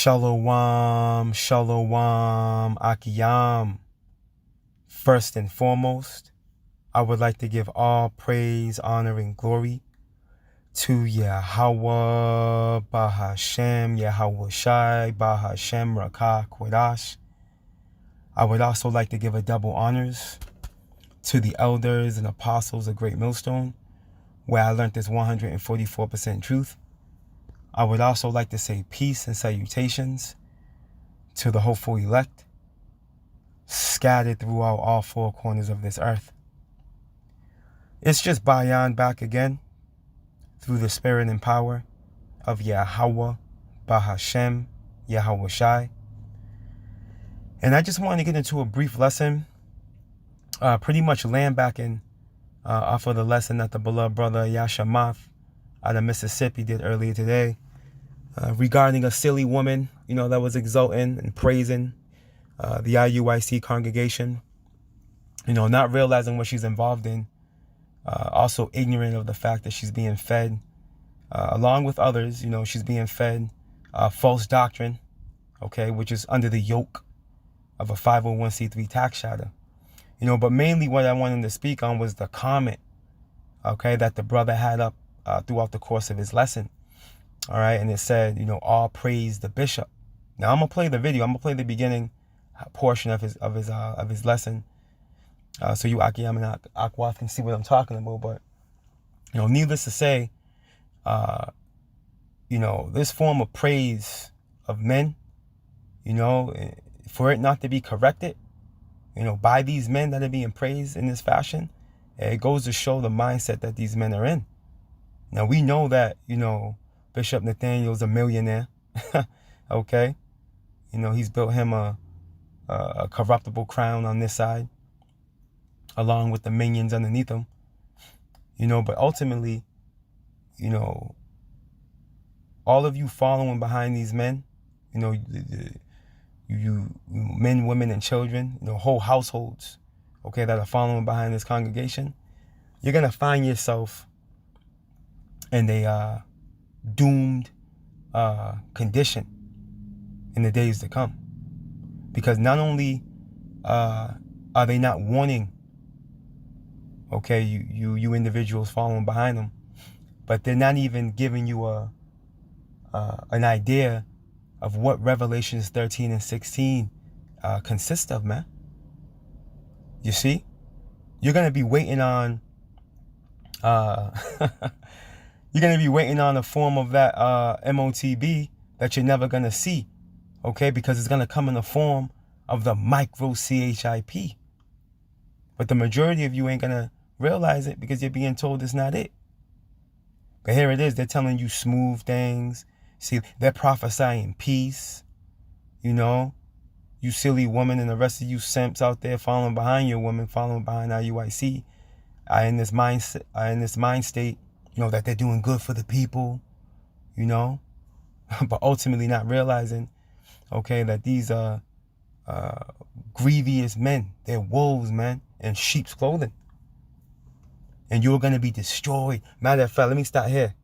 Shalom, shalom, akiyam. First and foremost, I would like to give all praise, honor, and glory to Yahweh, Bahashem, Yahweh Shai, Bahashem, Rakah, Kodash. I would also like to give a double honors to the elders and apostles of Great Millstone, where I learned this 144% truth. I would also like to say peace and salutations to the hopeful elect, scattered throughout all four corners of this earth. It's just Bayan back again, through the spirit and power of Yahweh, Bahashem, Yahweh Shai. And I just want to get into a brief lesson, pretty much land backing off of the lesson that the beloved brother Yashamath out of Mississippi did earlier today, regarding a silly woman, that was exulting and praising the IUIC congregation, not realizing what she's involved in, also ignorant of the fact that she's being fed, along with others, she's being fed false doctrine, okay, which is under the yoke of a 501c3 tax shadow. But mainly what I wanted to speak on was the comment, okay, that the brother had up throughout the course of his lesson. All right, and it said, all praise the bishop. Now I'm gonna play the video. I'm gonna play the beginning portion of his lesson, so you Akiyam and Akwath can see what I'm talking about. But needless to say, this form of praise of men, for it not to be corrected, by these men that are being praised in this fashion, it goes to show the mindset that these men are in. Now we know that, Bishop Nathaniel's a millionaire, okay? He's built him a corruptible crown on this side, along with the minions underneath him, but ultimately, all of you following behind these men, you men, women, and children, whole households, okay, that are following behind this congregation, you're going to find yourself in a doomed condition in the days to come. Because not only are they not warning, okay, you individuals following behind them, but they're not even giving you an idea of what Revelations 13 and 16 consist of, man. You see? You're going to be waiting on you're going to be waiting on a form of that MOTB that you're never going to see, okay? Because it's going to come in the form of the micro CHIP. But the majority of you ain't going to realize it because you're being told it's not it. But here it is. They're telling you smooth things. See, they're prophesying peace, you silly woman, and the rest of you simps out there following behind your woman, following behind IUIC, in this mind state, that they're doing good for the people, but ultimately not realizing, okay, that these are grievous men. They're wolves, man, in sheep's clothing. And you're going to be destroyed. Matter of fact, let me start here.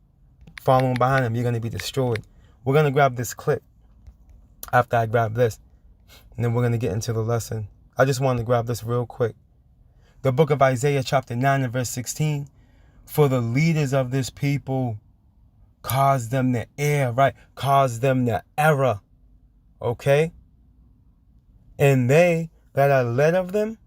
Following behind them, you're going to be destroyed. We're going to grab this clip after I grab this, and then we're going to get into the lesson. I just wanted to grab this real quick. The book of Isaiah chapter 9 and verse 16. For the leaders of this people cause them to err, right? Cause them to error, okay? And they that are led of them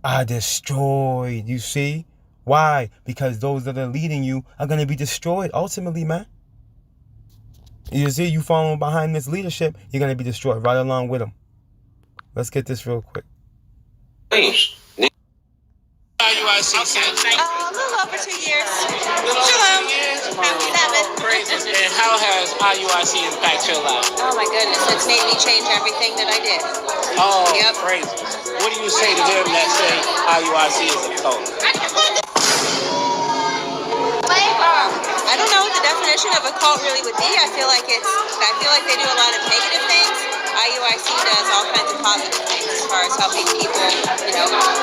are destroyed, you see? Why? Because those that are leading you are going to be destroyed ultimately, man. You see, you following behind this leadership, you're going to be destroyed right along with them. Let's get this real quick. IUIC since? A little over 2 years. Shalom. 7. And how has IUIC impacted your life? Oh my goodness, it's made me change everything that I did. Oh, Yep. Crazy. What do you say to them that say IUIC is a cult? I don't know what the definition of a cult really would be. I feel like they do a lot of negative things. IUIC does all kinds of positive things as far as helping people,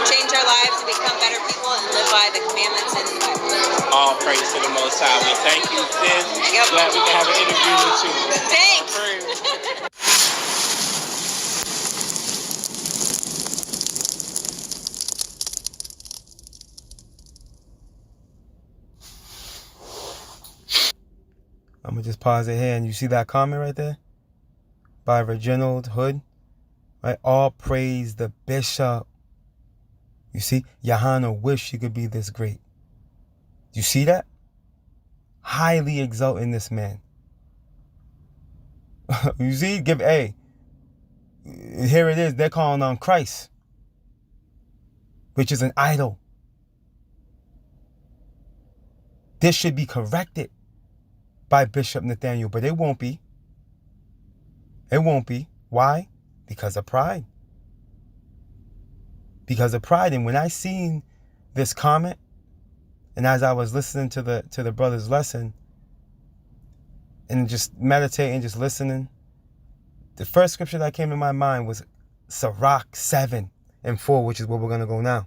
change their lives and become better people and live by the commandments and the Bible. All praise to the Most High. We thank you, sis. Yep. Glad we can have an interview with you. Thanks. I'm going to just pause it here. And you see that comment right there? By Reginald Hood. Right? All praise the bishop. You see? Johanna wish she could be this great. You see that? Highly exalting this man. You see? Here it is. They're calling on Christ, which is an idol. This should be corrected by Bishop Nathaniel, but it won't be. It won't be. Why? Because of pride. Because of pride. And when I seen this comment, and as I was listening to the brother's lesson, and just meditating, just listening, the first scripture that came to my mind was Sirach 7:4, which is where we're going to go now.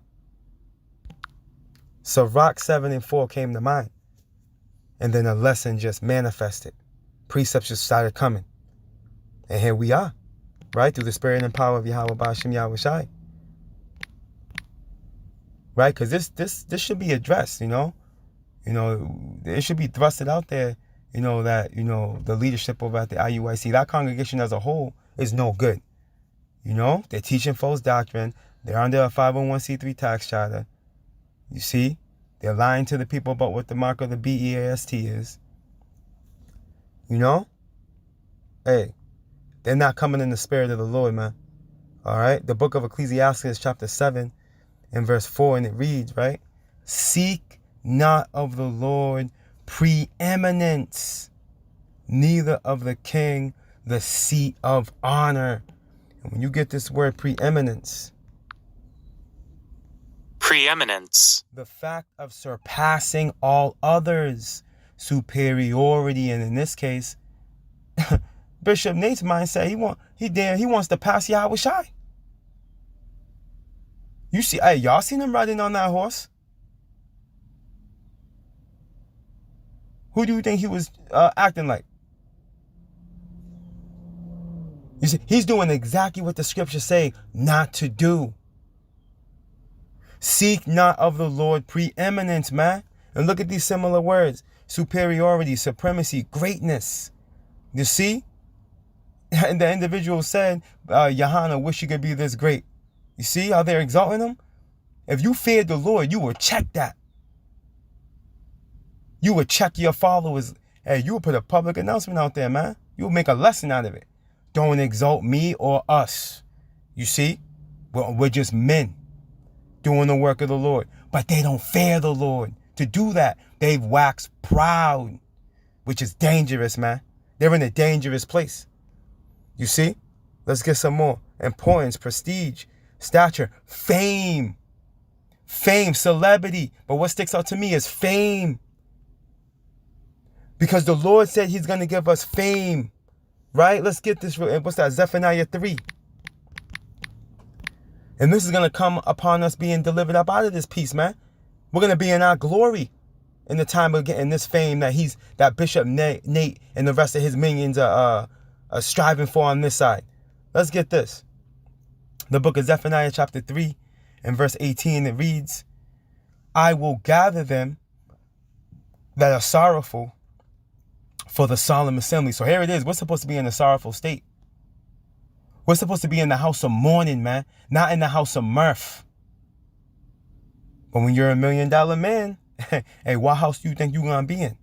Sirach 7:4 came to mind. And then a lesson just manifested. Precepts just started coming. And here we are, right? Through the spirit and power of Yahweh Ba'ashem Yahweh Shai. Right? Because this should be addressed, you know? It should be thrusted out there, that, the leadership over at the IUIC, that congregation as a whole is no good. They're teaching false doctrine. They're under a 501c3 tax charter. You see? They're lying to the people about what the mark of the BEAST is. Hey, they're not coming in the spirit of the Lord, man. All right? The book of Ecclesiastes, chapter 7, and verse 4, and it reads, right? Seek not of the Lord preeminence, neither of the king the seat of honor. And when you get this word preeminence, the fact of surpassing all others, superiority, and in this case, Bishop Nate's mindset, he wants to pass Yahweh Shai. You see, hey, y'all seen him riding on that horse? Who do you think he was acting like? You see, he's doing exactly what the scriptures say not to do. Seek not of the Lord preeminence, man. And look at these similar words. Superiority, supremacy, greatness. You see? And the individual said, Johanna wish you could be this great. You see how they're exalting him? If you feared the Lord, you would check that. You would check your followers. Hey, you would put a public announcement out there, man. You would make a lesson out of it. Don't exalt me or us. You see? We're just men doing the work of the Lord. But they don't fear the Lord. To do that, they've waxed proud, which is dangerous, man. They're in a dangerous place. You see? Let's get some more. Importance, prestige, stature, fame. Fame, celebrity. But what sticks out to me is fame. Because the Lord said he's going to give us fame. Right? Let's get this. What's that? Zephaniah 3. And this is going to come upon us being delivered up out of this piece, man. We're going to be in our glory in the time of getting this fame that Bishop Nate and the rest of his minions are striving for on this side. Let's get this. The book of Zephaniah chapter 3 and verse 18, it reads, I will gather them that are sorrowful for the solemn assembly. So here it is. We're supposed to be in a sorrowful state. We're supposed to be in the house of mourning, man, not in the house of mirth. But when you're $1 million man, hey, what house do you think you're going to be in?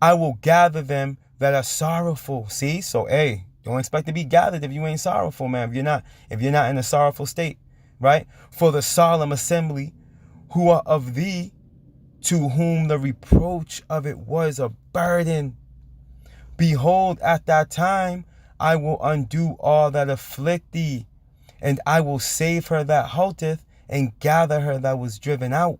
I will gather them that are sorrowful. See? So, hey, don't expect to be gathered if you ain't sorrowful, man. If you're not in a sorrowful state, right? For the solemn assembly who are of thee, to whom the reproach of it was a burden. Behold, at that time, I will undo all that afflict thee, and I will save her that halteth, and gather her that was driven out.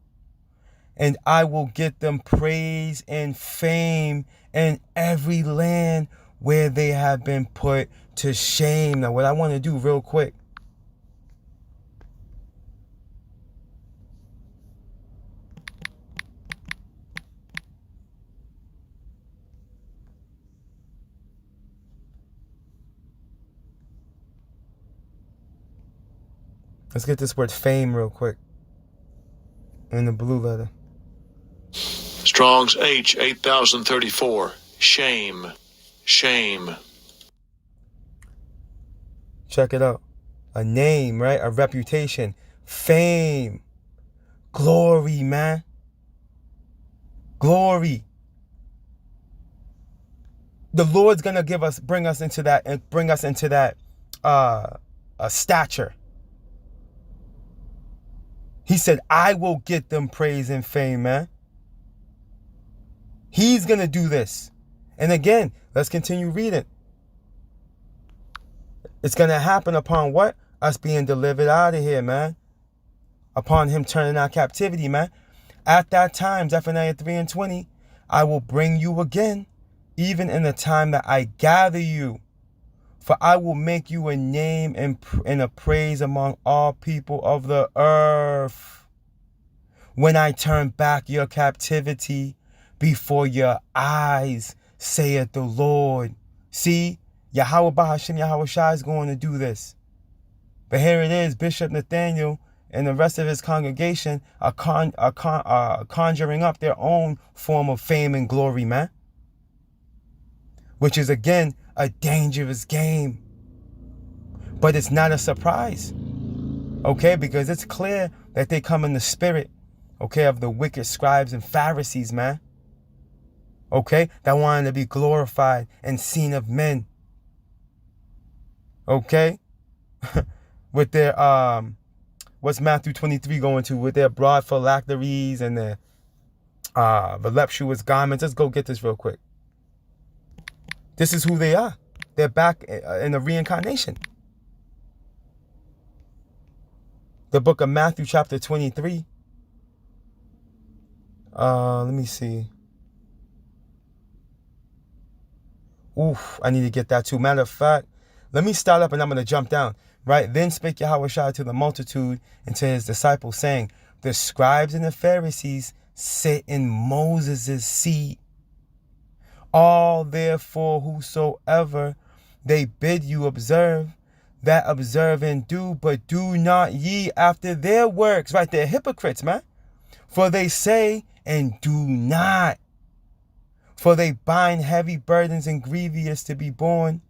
And I will get them praise and fame in every land where they have been put to shame. Now, what I want to do real quick, let's get this word fame real quick in the blue letter. Strong's H 8034. Shame. Shame. Check it out. A name, right? A reputation. Fame. Glory, man. Glory. The Lord's gonna bring us into that stature. He said, I will get them praise and fame, man. He's gonna do this. And again, let's continue reading. It's gonna happen upon what? Us being delivered out of here, man. Upon him turning our captivity, man. At that time, Zephaniah 3:20, I will bring you again, even in the time that I gather you. For I will make you a name and a praise among all people of the earth. When I turn back your captivity before your eyes, saith the Lord. See, Yahweh Bahashim Yahweh Shai is going to do this. But here it is, Bishop Nathaniel and the rest of his congregation are conjuring up their own form of fame and glory, man. Which is, again, a dangerous game. But it's not a surprise. Okay, because it's clear that they come in the spirit, okay, of the wicked scribes and Pharisees, man. Okay, that wanted to be glorified and seen of men. Okay, with their what's Matthew 23 going to? With their broad phylacteries and their voluptuous garments. Let's go get this real quick. This is who they are. They're back in the reincarnation. The book of Matthew chapter 23. Let me see. Oof, I need to get that too. Matter of fact, let me start up and I'm going to jump down. Right? Then spake Yahweh Shai to the multitude and to his disciples, saying, the scribes and the Pharisees sit in Moses' seat. All therefore whosoever they bid you observe, that observe and do, but do not ye after their works. Right? They're hypocrites, man. For they say and do not. For they bind heavy burdens and grievous to be borne,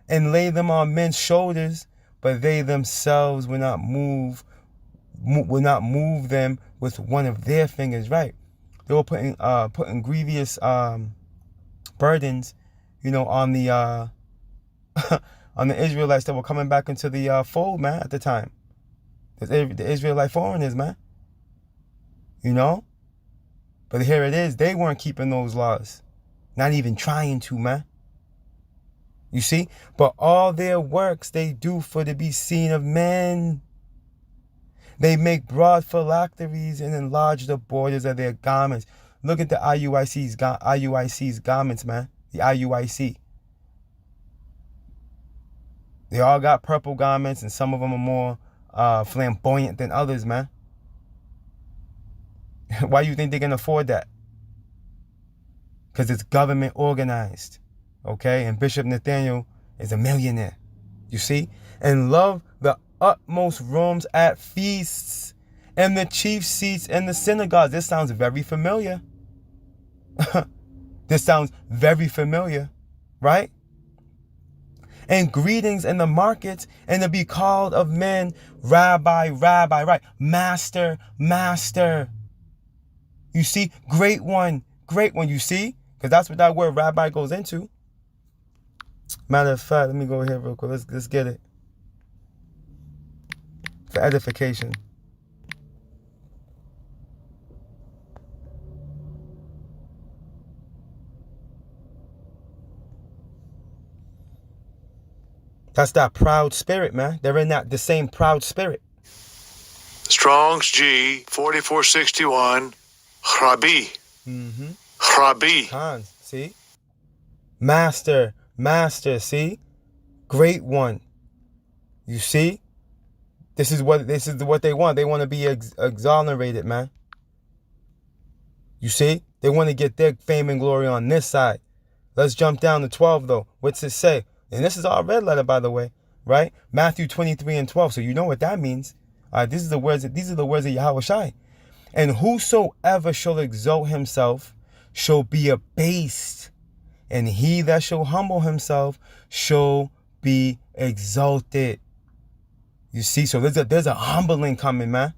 and lay them on men's shoulders, but they themselves will not move them with one of their fingers. Right? They were putting grievous burdens, on the on the Israelites that were coming back into the fold, man, at the time. The Israelite foreigners, man. But here it is. They weren't keeping those laws. Not even trying to, man. You see? But all their works they do for to be seen of men. They make broad phylacteries and enlarge the borders of their garments. Look at the IUIC's garments, man. The IUIC. They all got purple garments, and some of them are more flamboyant than others, man. Why do you think they can afford that? Because it's government organized. Okay? And Bishop Nathaniel is a millionaire. You see? And love the utmost rooms at feasts and the chief seats in the synagogues. This sounds very familiar. This sounds very familiar. Right? And greetings in the markets, and to be called of men, Rabbi, Rabbi, right? Master, Master. You see? Great one, you see? Because that's what that word rabbi goes into. Matter of fact, let me go here real quick. Let's get it. For edification. That's that proud spirit, man. They're in the same proud spirit. Strong's G 4461. Rabbi. Rabbi. Hans, see? Master, see? Great one. You see? This is what they want. They want to be exonerated, man. You see? They want to get their fame and glory on this side. Let's jump down to 12, though. What's it say? And this is our red letter, by the way, right? Matthew 23 and 12. So you know what that means. These are the words of Yahweh Shai. And whosoever shall exalt himself shall be abased, and he that shall humble himself shall be exalted. You see, so there's a humbling coming, man.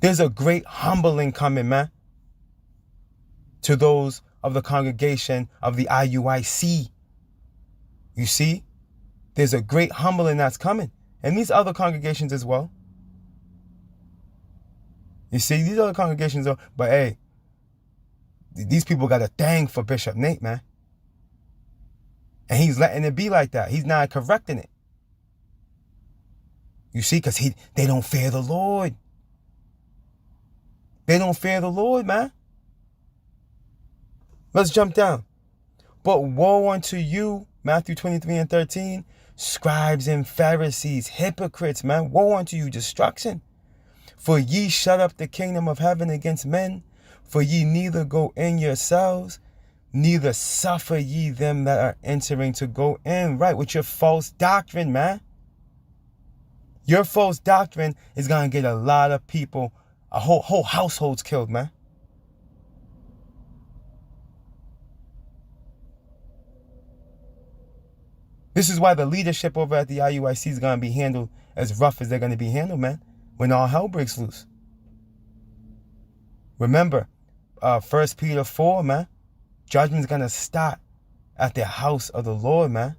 There's a great humbling coming, man, to those of the congregation of the IUIC. You see, there's a great humbling that's coming. And these other congregations as well. You see, these other congregations are, but hey, these people got a thing for Bishop Nate, man. And he's letting it be like that. He's not correcting it. You see, because they don't fear the Lord. They don't fear the Lord, man. Let's jump down. But woe unto you, Matthew 23:13, scribes and Pharisees, hypocrites, man. Woe unto you, destruction. For ye shut up the kingdom of heaven against men. For ye neither go in yourselves, neither suffer ye them that are entering to go in. Right, with your false doctrine, man. Your false doctrine is going to get a lot of people, a whole households killed, man. This is why the leadership over at the IUIC is going to be handled as rough as they're going to be handled, man, when all hell breaks loose. Remember, 1 Peter 4, man, judgment's going to start at the house of the Lord, man.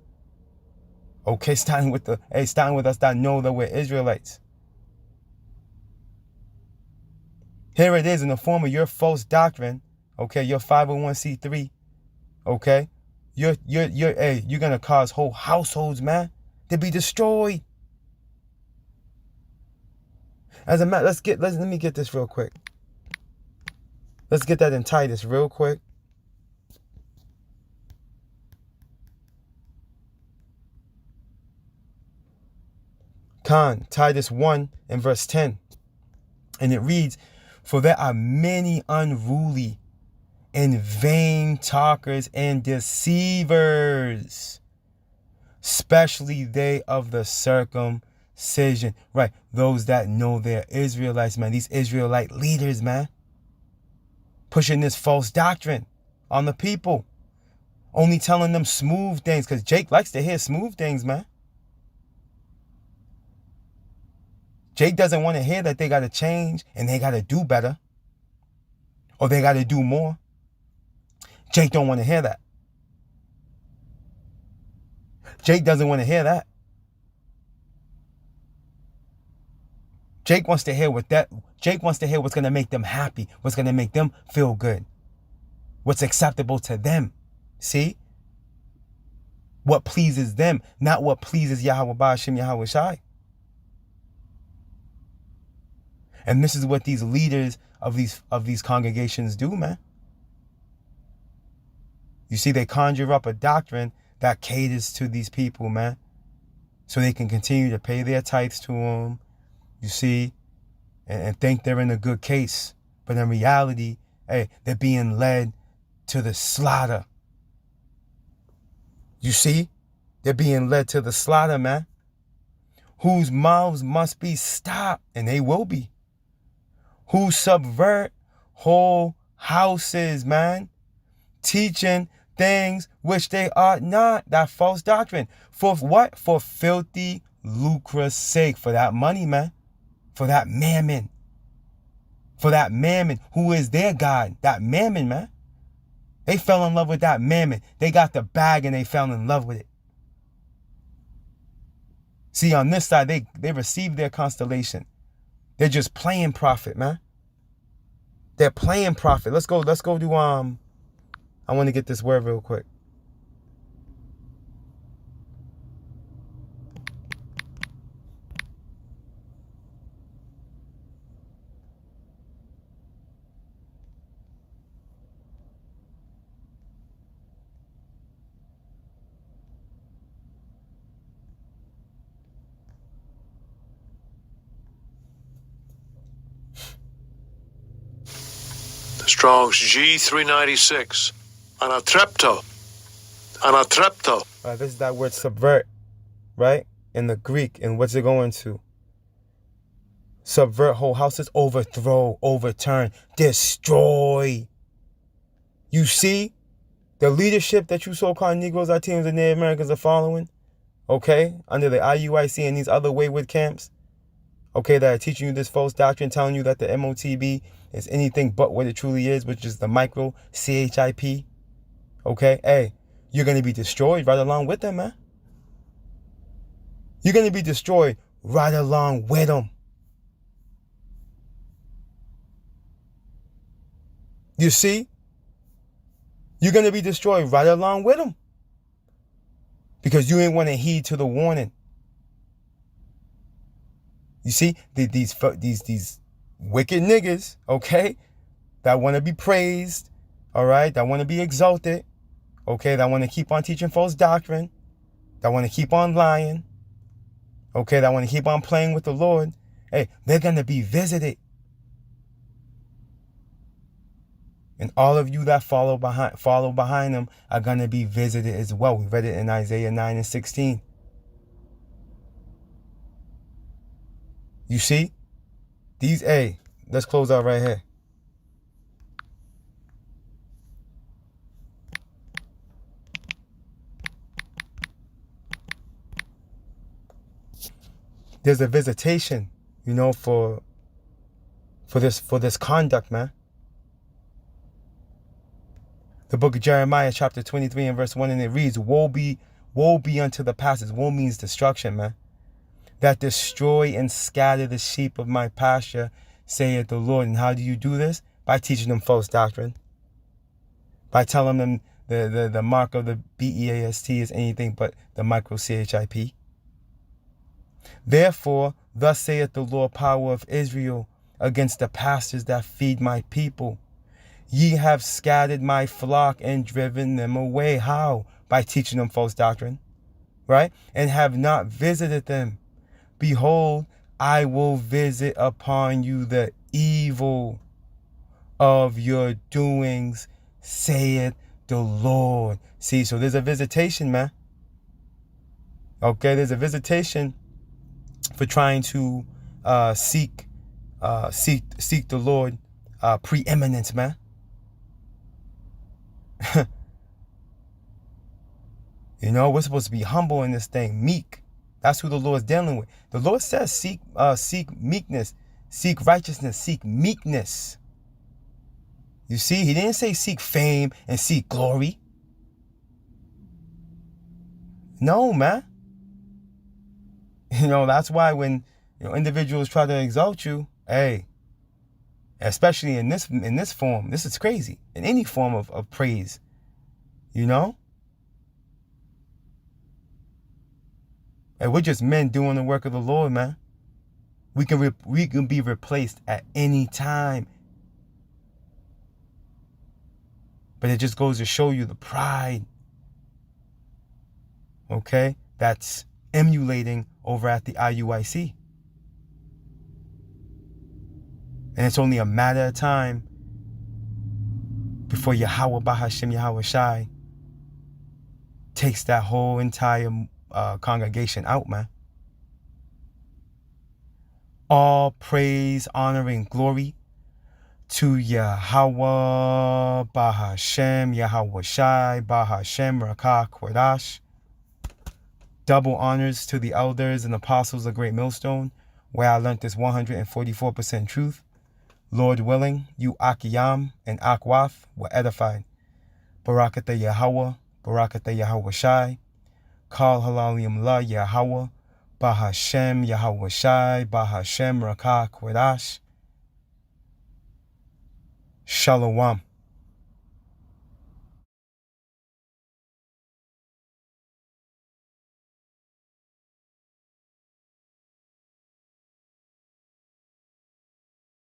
Okay, starting with us that know that we're Israelites. Here it is in the form of your false doctrine, okay, your 501c3, okay? You're gonna cause whole households, man, to be destroyed. As a matter, let me get this real quick. Let's get that in Titus real quick. Titus 1 and verse 10. And it reads, for there are many unruly and vain talkers and deceivers, especially they of the circumcision. Right, those that know they're Israelites, man. These Israelite leaders, man. Pushing this false doctrine on the people. Only telling them smooth things, because Jake likes to hear smooth things, man. Jake doesn't want to hear that they got to change and they got to do better. Or they got to do more. Jake don't want to hear that. Jake doesn't want to hear that. Jake wants to hear what's going to make them happy, what's going to make them feel good, what's acceptable to them. See? What pleases them, not what pleases Yahweh Ba'ashem Yahweh Shai. And this is what these leaders of these congregations do, man. You see, they conjure up a doctrine that caters to these people, man, so they can continue to pay their tithes to them, you see, and think they're in a good case. But in reality, hey, they're being led to the slaughter. You see, they're being led to the slaughter, man, whose mouths must be stopped, and they will be, who subvert whole houses, man, teaching things which they ought not. That false doctrine. For what? For filthy lucre's sake. For that money, man. For that mammon. For that mammon. Who is their God? That mammon, man. They fell in love with that mammon. They got the bag and they fell in love with it. See, on this side, they received their constellation. They're just playing prophet, man. They're playing prophet. Let's go do I want to get this word real quick. Strong's G396. Anatrepto. This is that word subvert, right? In the Greek. And what's it going to? subvert whole houses, overthrow, overturn, destroy. You see the leadership that you so-called Negroes, Latinos, and Native Americans are following, okay, under the IUIC and these other wayward camps, okay, that are teaching you this false doctrine, telling you that the MOTB is anything but what it truly is, which is the micro CHIP, okay? Hey, you're going to be destroyed right along with them, man. You're going to be destroyed right along with them. You see? You're going to be destroyed right along with them. Because you ain't want to heed to the warning. You see, these wicked niggas, okay, that want to be praised, all right, that want to be exalted, okay, that want to keep on teaching false doctrine, that want to keep on lying, okay, that want to keep on playing with the Lord, hey, they're going to be visited. And all of you that follow behind them are going to be visited as well. We read it in Isaiah 9 and 16. You see? Let's close out right here. There's a visitation, for this conduct, man. The book of Jeremiah, chapter 23 and verse 1, and it reads, woe be unto the pastors. Woe means destruction, man. That destroy and scatter the sheep of my pasture, saith the Lord. And how do you do this? By teaching them false doctrine. By telling them the mark of the BEAST is anything but the micro CHIP. Therefore, thus saith the Lord, power of Israel, against the pastors that feed my people. Ye have scattered my flock and driven them away. How? By teaching them false doctrine, right? And have not visited them. Behold, I will visit upon you the evil of your doings, saith the Lord. See, so there's a visitation, man. Okay, there's a visitation for trying to seek the Lord, preeminence, man. We're supposed to be humble in this thing, meek. That's who the Lord's dealing with. The Lord says seek meekness, seek righteousness, seek meekness. You see, he didn't say seek fame and seek glory. No, man. That's why when individuals try to exalt you, hey, especially in this form, this is crazy. In any form of praise, And we're just men doing the work of the Lord, man. We can be replaced at any time. But it just goes to show you the pride, okay, that's emulating over at the IUIC. And it's only a matter of time before Yahweh Bahashem Yahweh Shai takes that whole entire congregation out, man. All praise, honor, and glory to Yahweh Bahashem Yahweh Shai Bahashem Rakah Kodash. Double honors to the elders and apostles of Great Millstone, where I learned this 144% truth. Lord willing, you Akiyam and Akwaf were edified. Barakatah Yahweh, Barakatah Yahweh Shai. Kal Halalim La Yahweh, Bahashem Yahweh Shai, Bahashem Rakah Kodash. Shalom.